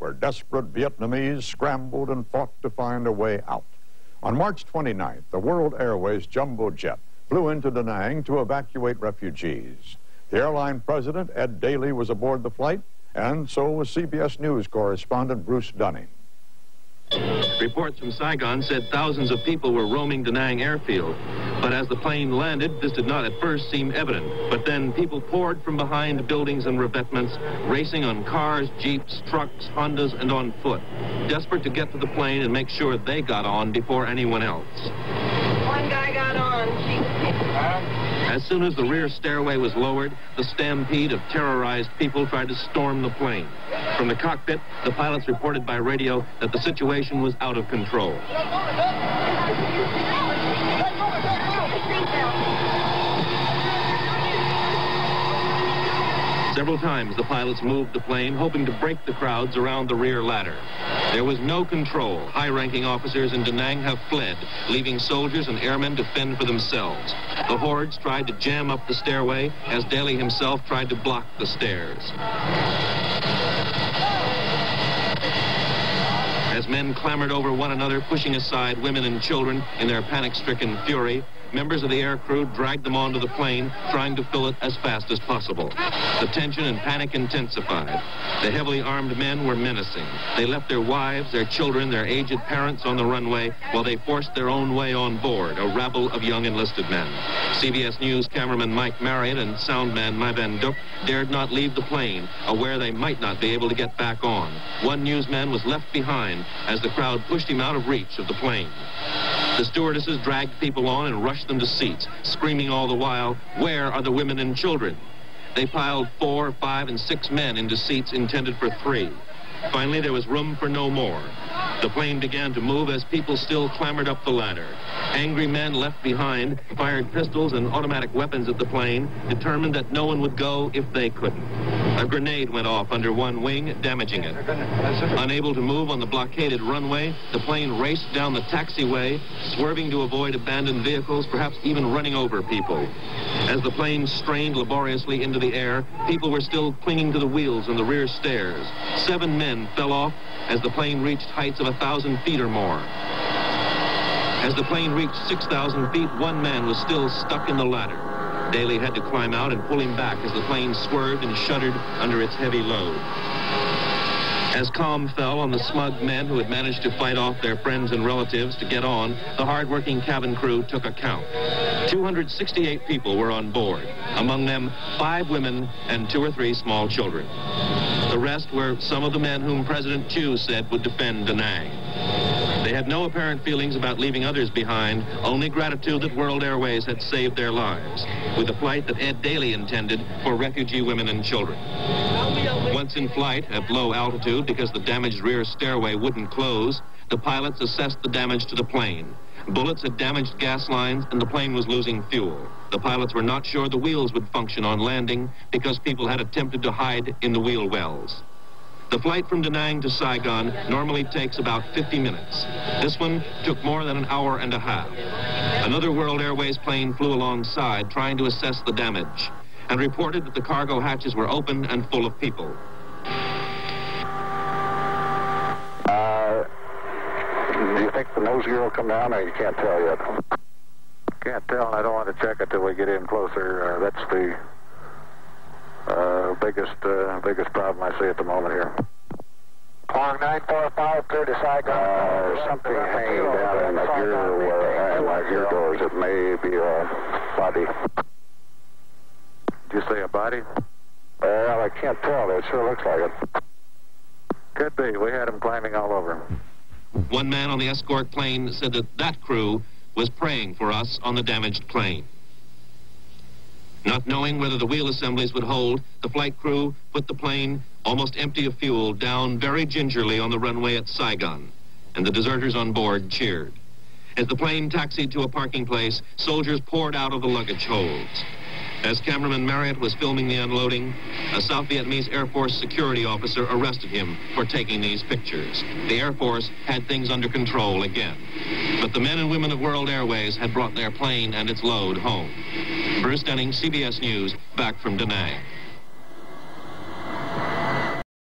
where desperate Vietnamese scrambled and fought to find a way out. On March 29th, the World Airways jumbo jet flew into Da Nang to evacuate refugees. The airline president, Ed Daly, was aboard the flight, and so was CBS News correspondent Bruce Dunning. Reports from Saigon said thousands of people were roaming Da Nang airfield. But as the plane landed, this did not at first seem evident. But then people poured from behind buildings and revetments, racing on cars, jeeps, trucks, Hondas, and on foot, desperate to get to the plane and make sure they got on before anyone else. One guy got on. As soon as the rear stairway was lowered, the stampede of terrorized people tried to storm the plane. From the cockpit, the pilots reported by radio that the situation was out of control. Several times the pilots moved the plane, hoping to break the crowds around the rear ladder. There was no control. High-ranking officers in Da Nang have fled, leaving soldiers and airmen to fend for themselves. The hordes tried to jam up the stairway as Daly himself tried to block the stairs. As men clambered over one another, pushing aside women and children in their panic-stricken fury, members of the air crew dragged them onto the plane, trying to fill it as fast as possible. The tension and panic intensified. The heavily armed men were menacing. They left their wives, their children, their aged parents on the runway while they forced their own way on board, a rabble of young enlisted men. CBS News cameraman Mike Marriott and soundman Mai Van Duk dared not leave the plane, aware they might not be able to get back on. One newsman was left behind as the crowd pushed him out of reach of the plane. The stewardesses dragged people on and rushed them to seats, screaming all the while, "Where are the women and children?" They piled 4, 5, and 6 men into seats intended for 3. Finally, there was room for no more. The plane began to move as people still clambered up the ladder. Angry men left behind fired pistols and automatic weapons at the plane, determined that no one would go if they couldn't. A grenade went off under one wing, damaging it. Unable to move on the blockaded runway, the plane raced down the taxiway, swerving to avoid abandoned vehicles, perhaps even running over people. As the plane strained laboriously into the air, people were still clinging to the wheels and the rear stairs. 7 men fell off as the plane reached heights of 1,000 feet or more. As the plane reached 6,000 feet, one man was still stuck in the ladder. Daly had to climb out and pull him back as the plane swerved and shuddered under its heavy load. As calm fell on the smug men who had managed to fight off their friends and relatives to get on, the hard-working cabin crew took account. 268 people were on board, among them 5 women and 2 or 3 small children. The rest were some of the men whom President Chu said would defend Da Nang. They had no apparent feelings about leaving others behind, only gratitude that World Airways had saved their lives, with a flight that Ed Daly intended for refugee women and children. Once in flight at low altitude because the damaged rear stairway wouldn't close, the pilots assessed the damage to the plane. Bullets had damaged gas lines and the plane was losing fuel. The pilots were not sure the wheels would function on landing because people had attempted to hide in the wheel wells. The flight from Da Nang to Saigon normally takes about 50 minutes. This one took more than an hour and a half. Another World Airways plane flew alongside trying to assess the damage and reported that the cargo hatches were open and full of people. Do you think the nose gear will come down, or you can't tell yet? Can't tell, and I don't want to check it till we get in closer. That's the biggest problem I see at the moment here. Long 945, clear to Saigon. Something hanging down in the gear doors. It may be a body. Did you say a body? Well, I can't tell. It sure looks like it. Could be. We had them climbing all over. One man on the escort plane said that crew was praying for us on the damaged plane. Not knowing whether the wheel assemblies would hold, the flight crew put the plane, almost empty of fuel, down very gingerly on the runway at Saigon, and the deserters on board cheered. As the plane taxied to a parking place, soldiers poured out of the luggage holds. As cameraman Marriott was filming the unloading, a South Vietnamese Air Force security officer arrested him for taking these pictures. The Air Force had things under control again. But the men and women of World Airways had brought their plane and its load home. Bruce Dunning, CBS News, back from Da Nang.